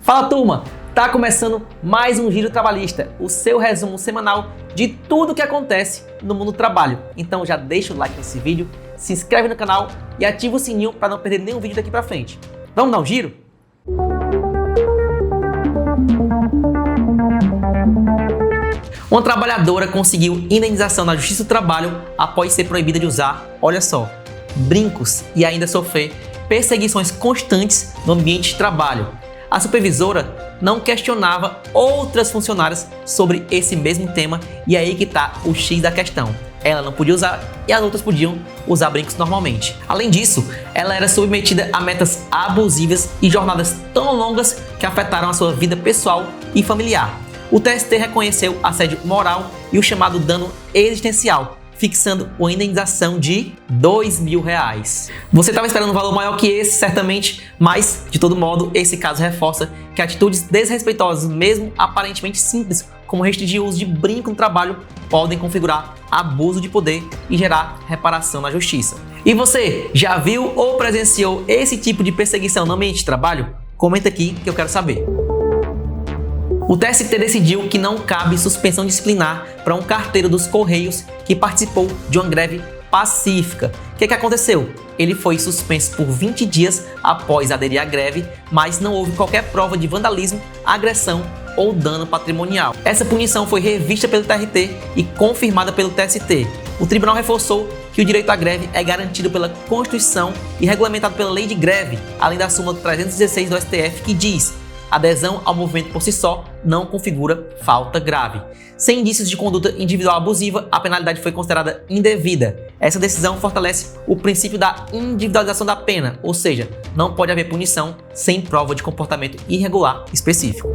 Fala turma, tá começando mais um Giro Trabalhista, o seu resumo semanal de tudo que acontece no mundo do trabalho. Então já deixa o like nesse vídeo, se inscreve no canal e ativa o sininho para não perder nenhum vídeo daqui pra frente. Vamos dar um giro? Uma trabalhadora conseguiu indenização na Justiça do Trabalho após ser proibida de usar, olha só, brincos e ainda sofrer perseguições constantes no ambiente de trabalho. A supervisora não questionava outras funcionárias sobre esse mesmo tema e aí que tá o X da questão. Ela não podia usar e as outras podiam usar brincos normalmente. Além disso, ela era submetida a metas abusivas e jornadas tão longas que afetaram a sua vida pessoal e familiar. O TST reconheceu assédio moral e o chamado dano existencial, fixando uma indenização de R$2.000. Você estava esperando um valor maior que esse, certamente, mas, de todo modo, esse caso reforça que atitudes desrespeitosas, mesmo aparentemente simples, como restringir o uso de brinco no trabalho, podem configurar abuso de poder e gerar reparação na justiça. E você, já viu ou presenciou esse tipo de perseguição no ambiente de trabalho? Comenta aqui que eu quero saber. O TST decidiu que não cabe suspensão disciplinar para um carteiro dos Correios que participou de uma greve pacífica. O que aconteceu? Ele foi suspenso por 20 dias após aderir à greve, mas não houve qualquer prova de vandalismo, agressão ou dano patrimonial. Essa punição foi revista pelo TRT e confirmada pelo TST. O tribunal reforçou que o direito à greve é garantido pela Constituição e regulamentado pela Lei de Greve, além da súmula 316 do STF, que diz: adesão ao movimento por si só não configura falta grave. Sem indícios de conduta individual abusiva, a penalidade foi considerada indevida. Essa decisão fortalece o princípio da individualização da pena, ou seja, não pode haver punição sem prova de comportamento irregular específico.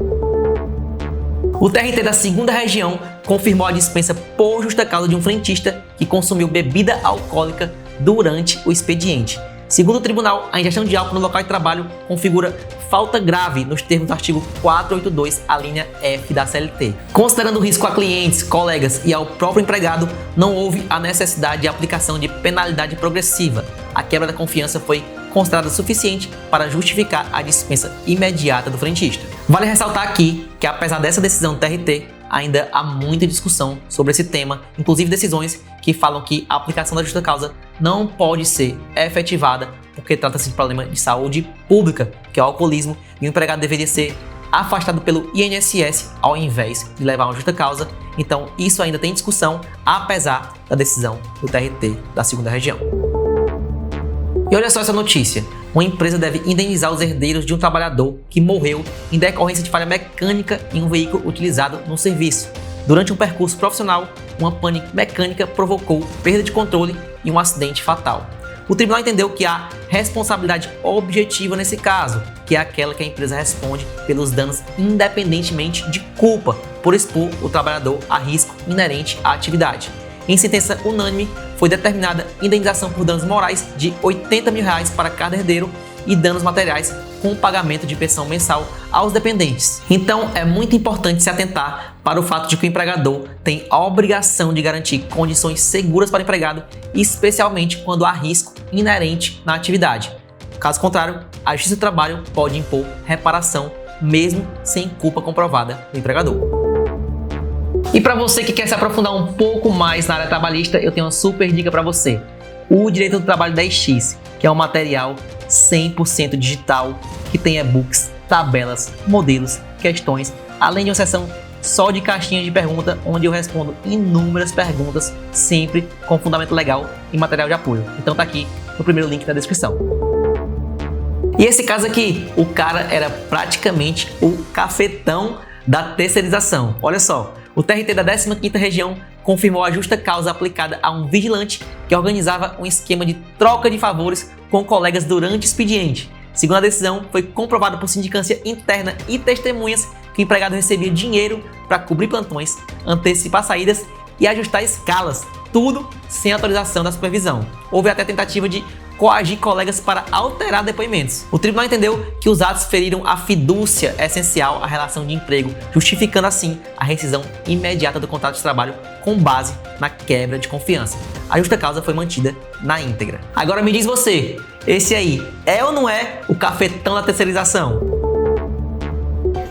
O TRT da 2ª Região confirmou a dispensa por justa causa de um frentista que consumiu bebida alcoólica durante o expediente. Segundo o tribunal, a ingestão de álcool no local de trabalho configura falta grave nos termos do artigo 482, a linha F da CLT. Considerando o risco a clientes, colegas e ao próprio empregado, não houve a necessidade de aplicação de penalidade progressiva. A quebra da confiança foi considerada suficiente para justificar a dispensa imediata do frentista. Vale ressaltar aqui que, apesar dessa decisão do TRT, ainda há muita discussão sobre esse tema, inclusive decisões que falam que a aplicação da justa causa não pode ser efetivada porque trata-se de problema de saúde pública, que é o alcoolismo, e o empregado deveria ser afastado pelo INSS ao invés de levar uma justa causa. Então isso ainda tem discussão, apesar da decisão do TRT da 2ª Região. E olha só essa notícia. Uma empresa deve indenizar os herdeiros de um trabalhador que morreu em decorrência de falha mecânica em um veículo utilizado no serviço. Durante um percurso profissional, uma pane mecânica provocou perda de controle e um acidente fatal. O tribunal entendeu que há responsabilidade objetiva nesse caso, que é aquela que a empresa responde pelos danos independentemente de culpa por expor o trabalhador a risco inerente à atividade. Em sentença unânime, foi determinada indenização por danos morais de R$80.000 para cada herdeiro e danos materiais com pagamento de pensão mensal aos dependentes. Então, é muito importante se atentar para o fato de que o empregador tem a obrigação de garantir condições seguras para o empregado, especialmente quando há risco inerente na atividade. Caso contrário, a Justiça do Trabalho pode impor reparação, mesmo sem culpa comprovada do empregador. E para você que quer se aprofundar um pouco mais na área trabalhista, eu tenho uma super dica para você. O Direito do Trabalho 10X, que é um material 100% digital, que tem e-books, tabelas, modelos, questões, além de uma seção só de caixinhas de pergunta, onde eu respondo inúmeras perguntas, sempre com fundamento legal e material de apoio. Então tá aqui no primeiro link da descrição. E esse caso aqui, o cara era praticamente o cafetão da terceirização. Olha só. O TRT da 15ª Região confirmou a justa causa aplicada a um vigilante que organizava um esquema de troca de favores com colegas durante o expediente. Segundo a decisão, foi comprovado por sindicância interna e testemunhas que o empregado recebia dinheiro para cobrir plantões, antecipar saídas e ajustar escalas, tudo sem autorização da supervisão. Houve até tentativa de coagir colegas para alterar depoimentos. O tribunal entendeu que os atos feriram a fidúcia essencial à relação de emprego, justificando assim a rescisão imediata do contrato de trabalho com base na quebra de confiança. A justa causa foi mantida na íntegra. Agora me diz você, esse aí é ou não é o cafetão da terceirização?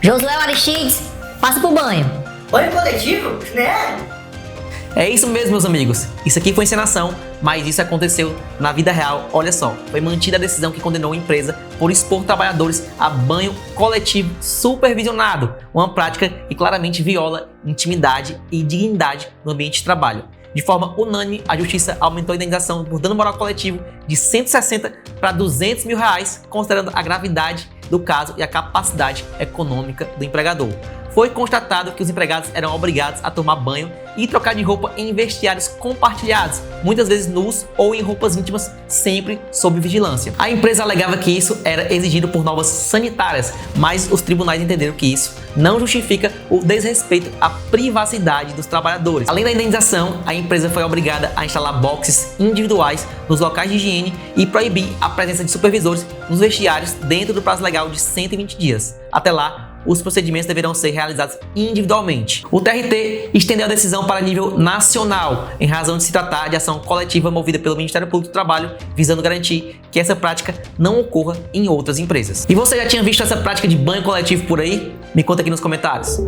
Josué Aristides, passa pro banho. Banho coletivo? Né? É isso mesmo, meus amigos. Isso aqui foi encenação, mas isso aconteceu na vida real. Olha só, foi mantida a decisão que condenou a empresa por expor trabalhadores a banho coletivo supervisionado, uma prática que claramente viola intimidade e dignidade no ambiente de trabalho. De forma unânime, a Justiça aumentou a indenização por dano moral coletivo de 160 para 200 mil reais, considerando a gravidade do caso e a capacidade econômica do empregador. Foi constatado que os empregados eram obrigados a tomar banho e trocar de roupa em vestiários compartilhados, muitas vezes nus ou em roupas íntimas, sempre sob vigilância. A empresa alegava que isso era exigido por normas sanitárias, mas os tribunais entenderam que isso não justifica o desrespeito à privacidade dos trabalhadores. Além da indenização, a empresa foi obrigada a instalar boxes individuais nos locais de higiene e proibir a presença de supervisores nos vestiários dentro do prazo legal de 120 dias. Até lá, os procedimentos deverão ser realizados individualmente. O TRT estendeu a decisão para nível nacional, em razão de se tratar de ação coletiva movida pelo Ministério Público do Trabalho, visando garantir que essa prática não ocorra em outras empresas. E você já tinha visto essa prática de banho coletivo por aí? Me conta aqui nos comentários.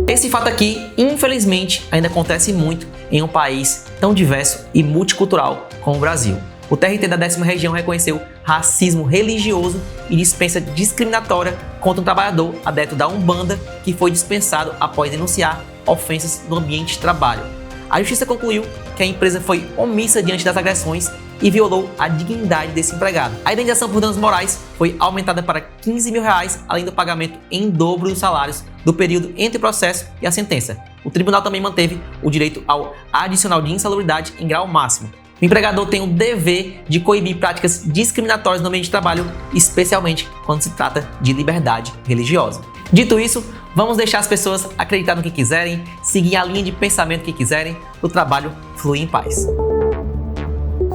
Esse fato aqui, infelizmente, ainda acontece muito em um país tão diverso e multicultural como o Brasil. O TRT da 10ª região reconheceu racismo religioso e dispensa discriminatória contra um trabalhador adepto da Umbanda que foi dispensado após denunciar ofensas no ambiente de trabalho. A justiça concluiu que a empresa foi omissa diante das agressões e violou a dignidade desse empregado. A indenização por danos morais foi aumentada para 15 mil reais, além do pagamento em dobro dos salários do período entre o processo e a sentença. O tribunal também manteve o direito ao adicional de insalubridade em grau máximo. O empregador tem o dever de coibir práticas discriminatórias no ambiente de trabalho, especialmente quando se trata de liberdade religiosa. Dito isso, vamos deixar as pessoas acreditar no que quiserem, seguir a linha de pensamento que quiserem, o trabalho flui em paz.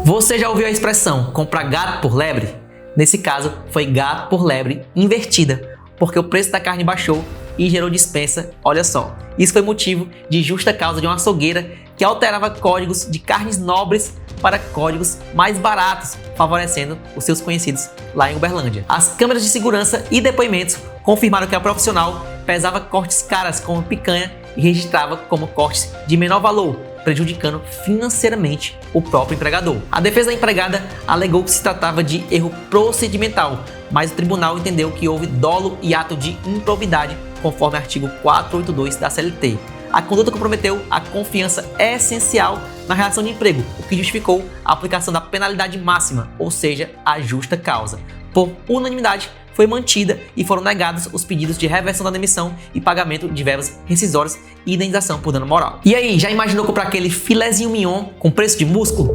Você já ouviu a expressão comprar gato por lebre? Nesse caso, foi gato por lebre invertida, porque o preço da carne baixou e gerou dispensa, olha só. Isso foi motivo de justa causa de uma açougueira que alterava códigos de carnes nobres para códigos mais baratos, favorecendo os seus conhecidos lá em Uberlândia. As câmeras de segurança e depoimentos confirmaram que a profissional pesava cortes caras como picanha e registrava como cortes de menor valor, prejudicando financeiramente o próprio empregador. A defesa da empregada alegou que se tratava de erro procedimental, mas o tribunal entendeu que houve dolo e ato de improbidade, conforme o artigo 482 da CLT. A conduta comprometeu a confiança essencial na relação de emprego, o que justificou a aplicação da penalidade máxima, ou seja, a justa causa. Por unanimidade, foi mantida e foram negados os pedidos de reversão da demissão e pagamento de verbas rescisórias e indenização por dano moral. E aí, já imaginou comprar aquele filezinho mignon com preço de músculo?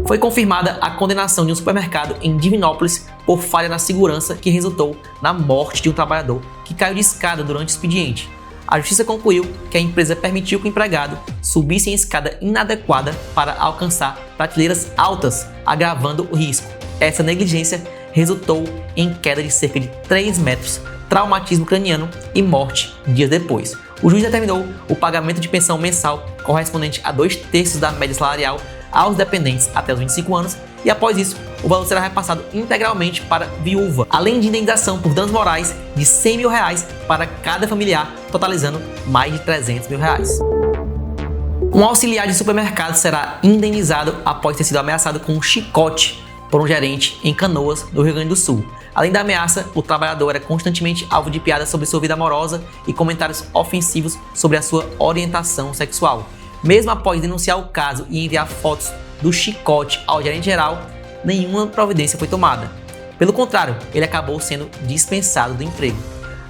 Foi confirmada a condenação de um supermercado em Divinópolis por falha na segurança que resultou na morte de um trabalhador que caiu de escada durante o expediente. A justiça concluiu que a empresa permitiu que o empregado subisse em escada inadequada para alcançar prateleiras altas, agravando o risco. Essa negligência resultou em queda de cerca de 3 metros, traumatismo craniano e morte dias depois. O juiz determinou o pagamento de pensão mensal correspondente a 2/3 da média salarial aos dependentes até os 25 anos e após isso, o valor será repassado integralmente para a viúva, além de indenização por danos morais de 100 mil reais para cada familiar, totalizando mais de 300 mil reais. Um auxiliar de supermercado será indenizado após ter sido ameaçado com um chicote por um gerente em Canoas, no Rio Grande do Sul. Além da ameaça, o trabalhador era constantemente alvo de piadas sobre sua vida amorosa e comentários ofensivos sobre a sua orientação sexual. Mesmo após denunciar o caso e enviar fotos do chicote ao gerente geral, nenhuma providência foi tomada. Pelo contrário, ele acabou sendo dispensado do emprego.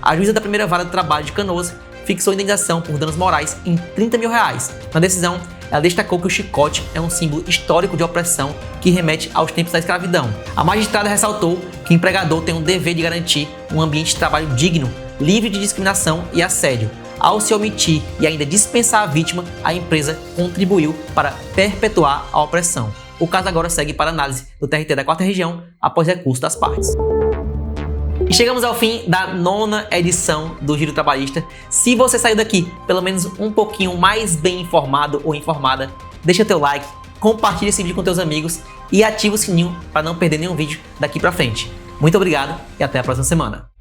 A juíza da primeira vara do trabalho de Canoas fixou a indenização por danos morais em 30 mil reais. Na decisão, ela destacou que o chicote é um símbolo histórico de opressão que remete aos tempos da escravidão. A magistrada ressaltou que o empregador tem o dever de garantir um ambiente de trabalho digno, livre de discriminação e assédio. Ao se omitir e ainda dispensar a vítima, a empresa contribuiu para perpetuar a opressão. O caso agora segue para análise do TRT da 4ª região após recurso das partes. E chegamos ao fim da 9ª edição do Giro Trabalhista. Se você saiu daqui pelo menos um pouquinho mais bem informado ou informada, deixa teu like, compartilha esse vídeo com teus amigos e ativa o sininho para não perder nenhum vídeo daqui para frente. Muito obrigado e até a próxima semana.